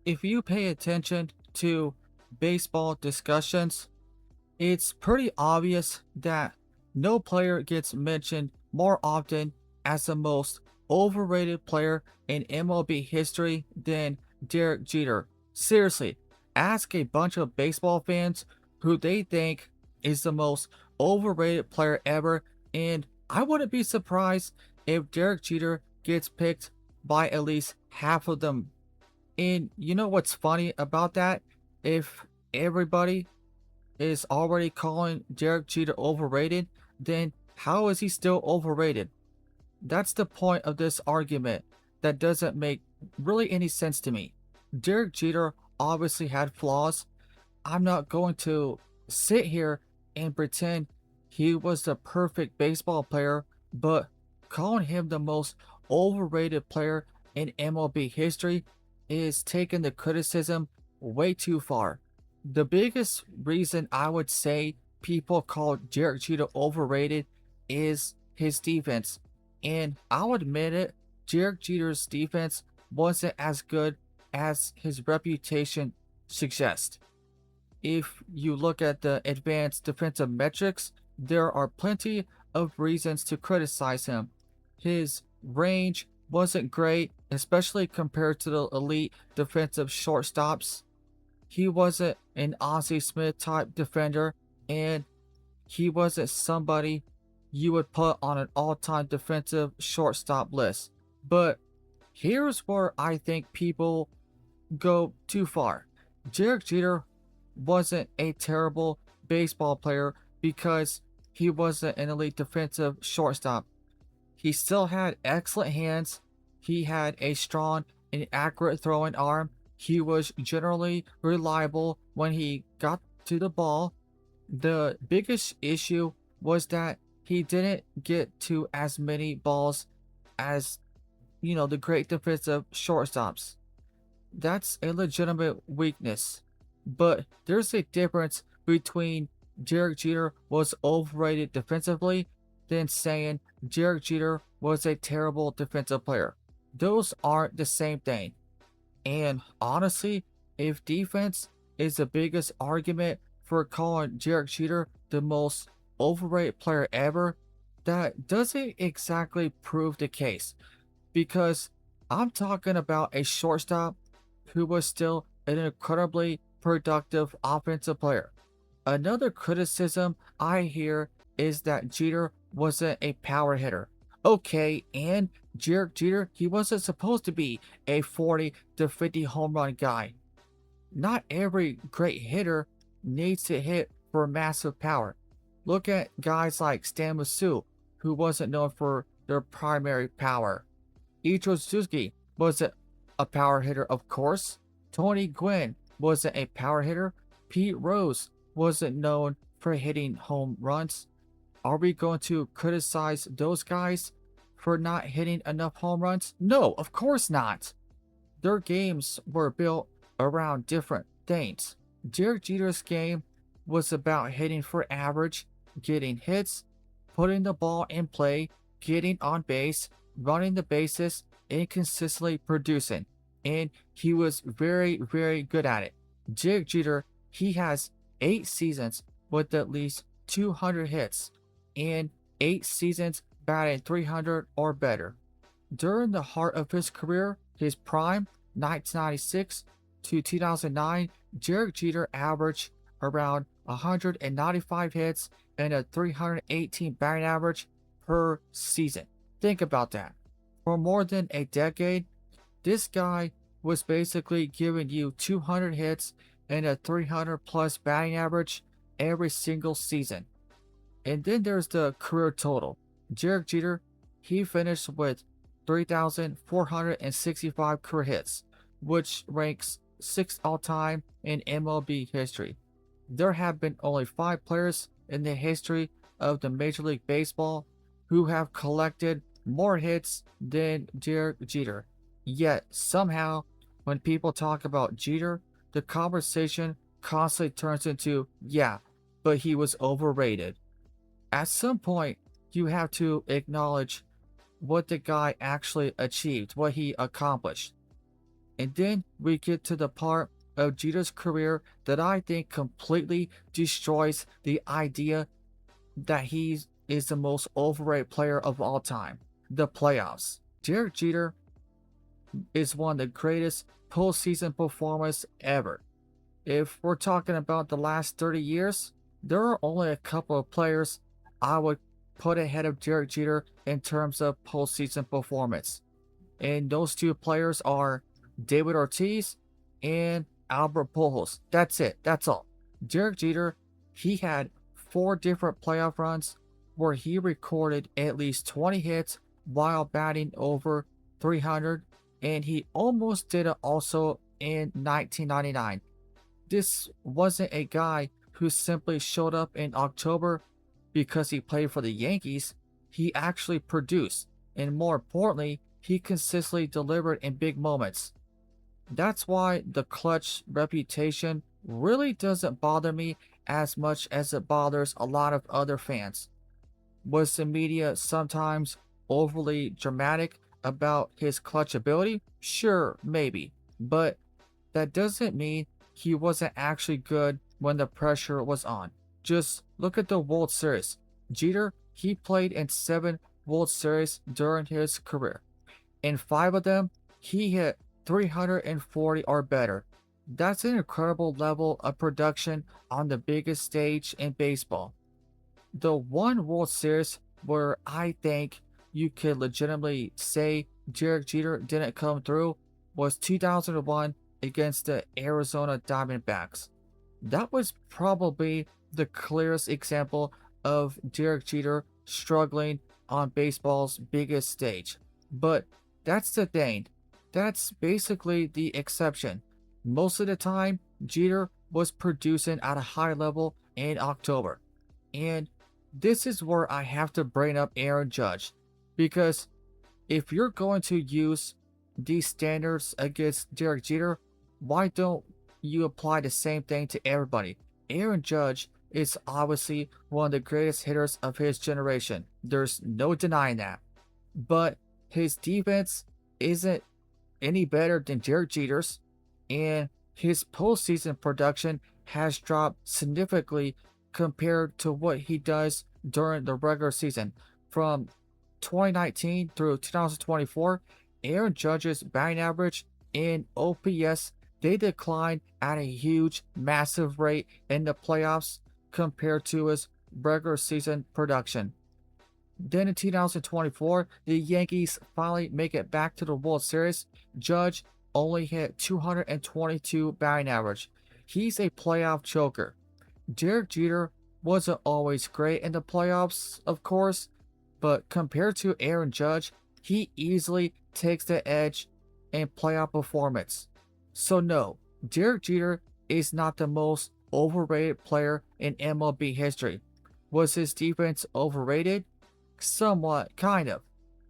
If you pay attention to baseball discussions, it's pretty obvious that no player gets mentioned more often as the most overrated player in MLB history than Derek Jeter. Seriously, ask a bunch of baseball fans who they think is the most overrated player ever, and I wouldn't be surprised if Derek Jeter gets picked by at least half of them. And you know what's funny about that? If everybody is already calling Derek Jeter overrated, then how is he still overrated? That's the point of this argument that doesn't make really any sense to me. Derek Jeter obviously had flaws. I'm not going to sit here and pretend he was the perfect baseball player, but calling him the most overrated player in MLB history is taking the criticism way too far. The biggest reason I would say people call Derek Jeter overrated is his defense. And I'll admit it, Derek Jeter's defense wasn't as good as his reputation suggests. If you look at the advanced defensive metrics, there are plenty of reasons to criticize him. His range wasn't great, especially compared to the elite defensive shortstops. He wasn't an Ozzie Smith type defender, and he wasn't somebody you would put on an all time defensive shortstop list. But here's where I think people go too far. Derek Jeter wasn't a terrible baseball player because he wasn't an elite defensive shortstop. He still had excellent hands. He had a strong and accurate throwing arm. He was generally reliable when he got to the ball. The biggest issue was that he didn't get to as many balls as, the great defensive shortstops. That's a legitimate weakness. But there's a difference between Derek Jeter was overrated defensively than saying Derek Jeter was a terrible defensive player. Those aren't the same thing. And honestly, if defense is the biggest argument for calling Derek Jeter the most overrated player ever, that doesn't exactly prove the case. Because I'm talking about a shortstop who was still an incredibly productive offensive player. Another criticism I hear is that Jeter wasn't a power hitter. Okay, and Derek Jeter, he wasn't supposed to be a 40 to 50 home run guy. Not every great hitter needs to hit for massive power. Look at guys like Stan Musial, who wasn't known for their primary power. Ichiro Suzuki wasn't a power hitter, of course. Tony Gwynn wasn't a power hitter. Pete Rose wasn't known for hitting home runs. Are we going to criticize those guys for not hitting enough home runs? No, of course not. Their games were built around different things. Derek Jeter's game was about hitting for average, getting hits, putting the ball in play, getting on base, running the bases, and consistently producing. And he was very, very good at it. Derek Jeter, he has 8 seasons with at least 200 hits and 8 seasons batting 300 or better. During the heart of his career, his prime, 1996 to 2009, Derek Jeter averaged around 195 hits and a 318 batting average per season. Think about that. For more than a decade, this guy was basically giving you 200 hits and a 300 plus batting average every single season. And then there's the career total. Derek Jeter, he finished with 3,465 career hits, which ranks 6th all time in MLB history. There have been only 5 players in the history of the Major League Baseball who have collected more hits than Derek Jeter. Yet, somehow, when people talk about Jeter, the conversation constantly turns into, yeah, but he was overrated. At some point, you have to acknowledge what the guy actually achieved, what he accomplished. And then we get to the part of Jeter's career that I think completely destroys the idea that he is the most overrated player of all time. The playoffs. Derek Jeter is one of the greatest postseason performers ever. If we're talking about the last 30 years, there are only a couple of players I would put ahead of Derek Jeter in terms of postseason performance. And those two players are David Ortiz and Albert Pujols. That's it. That's all. Derek Jeter, he had 4 different playoff runs where he recorded at least 20 hits while batting over 300, and he almost did it also in 1999. This wasn't a guy who simply showed up in October because he played for the Yankees. He actually produced, and more importantly, he consistently delivered in big moments. That's why the clutch reputation really doesn't bother me as much as it bothers a lot of other fans. Was the media sometimes overly dramatic about his clutch ability? Sure, maybe. But that doesn't mean he wasn't actually good when the pressure was on. Just look at the World Series. Jeter, he played in 7 World Series during his career. In 5 of them, he hit 340 or better. That's an incredible level of production on the biggest stage in baseball. The one World Series where I think you could legitimately say Derek Jeter didn't come through was 2001 against the Arizona Diamondbacks. That was probably the clearest example of Derek Jeter struggling on baseball's biggest stage. But that's the thing. That's basically the exception. Most of the time, Jeter was producing at a high level in October. And this is where I have to bring up Aaron Judge. Because if you're going to use these standards against Derek Jeter, why don't you apply the same thing to everybody? Aaron Judge is obviously one of the greatest hitters of his generation. There's no denying that. But his defense isn't any better than Derek Jeter's, and his postseason production has dropped significantly compared to what he does during the regular season. From 2019 through 2024, Aaron Judge's batting average and OPS, they declined at a huge, massive rate in the playoffs compared to his regular season production. Then in 2024, the Yankees finally make it back to the World Series. Judge only hit 222 batting average. He's a playoff choker. Derek Jeter wasn't always great in the playoffs, of course, but compared to Aaron Judge, he easily takes the edge in playoff performance. So no, Derek Jeter is not the most overrated player in MLB history. Was his defense overrated? Somewhat, kind of.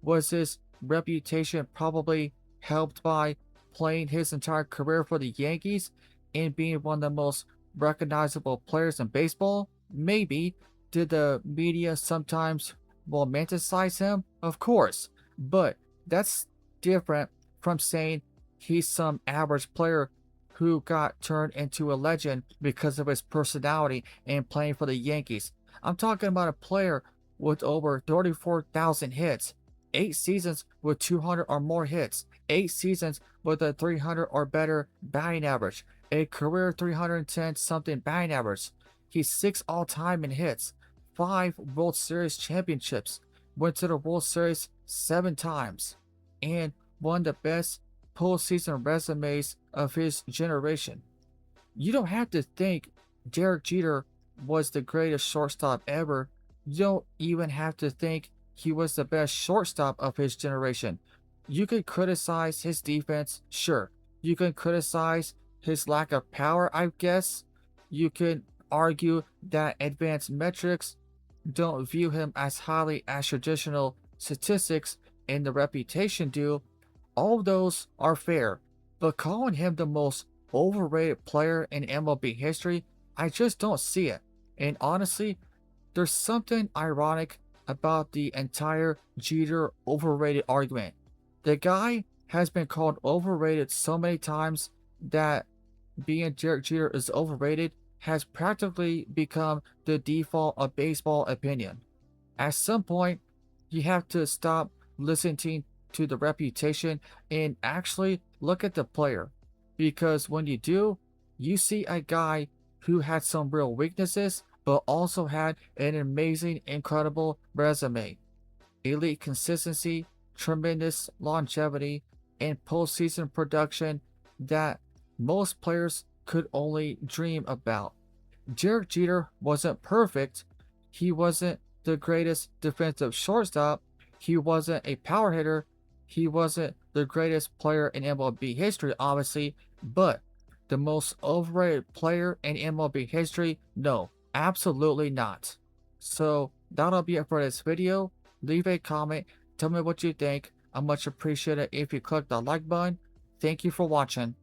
Was his reputation probably helped by playing his entire career for the Yankees and being one of the most recognizable players in baseball? Maybe. Did the media sometimes romanticize him? Of course. But that's different from saying he's some average player who got turned into a legend because of his personality and playing for the Yankees. I'm talking about a player with over 34,000 hits, 8 seasons with 200 or more hits, 8 seasons with a 300 or better batting average, a career 310 something batting average. He's 6th all time in hits, 5 World Series championships, went to the World Series 7 times, and one of the best postseason resumes of his generation. You don't have to think Derek Jeter was the greatest shortstop ever. You don't even have to think he was the best shortstop of his generation. You could criticize his defense, sure. You can criticize his lack of power, I guess. You could argue that advanced metrics don't view him as highly as traditional statistics and the reputation do. All of those are fair, but calling him the most overrated player in MLB history, I just don't see it. And honestly, there's something ironic about the entire Jeter overrated argument. The guy has been called overrated so many times that being Derek Jeter is overrated has practically become the default of baseball opinion. At some point, you have to stop listening to the reputation and actually look at the player. Because when you do, you see a guy who had some real weaknesses, but also had an amazing, incredible resume. Elite consistency, tremendous longevity, and postseason production that most players could only dream about. Derek Jeter wasn't perfect. He wasn't the greatest defensive shortstop. He wasn't a power hitter. He wasn't the greatest player in MLB history, obviously, but the most overrated player in MLB history? No, absolutely not. So that'll be it for this video. Leave a comment. Tell me what you think. I much appreciate it if you click the like button. Thank you for watching.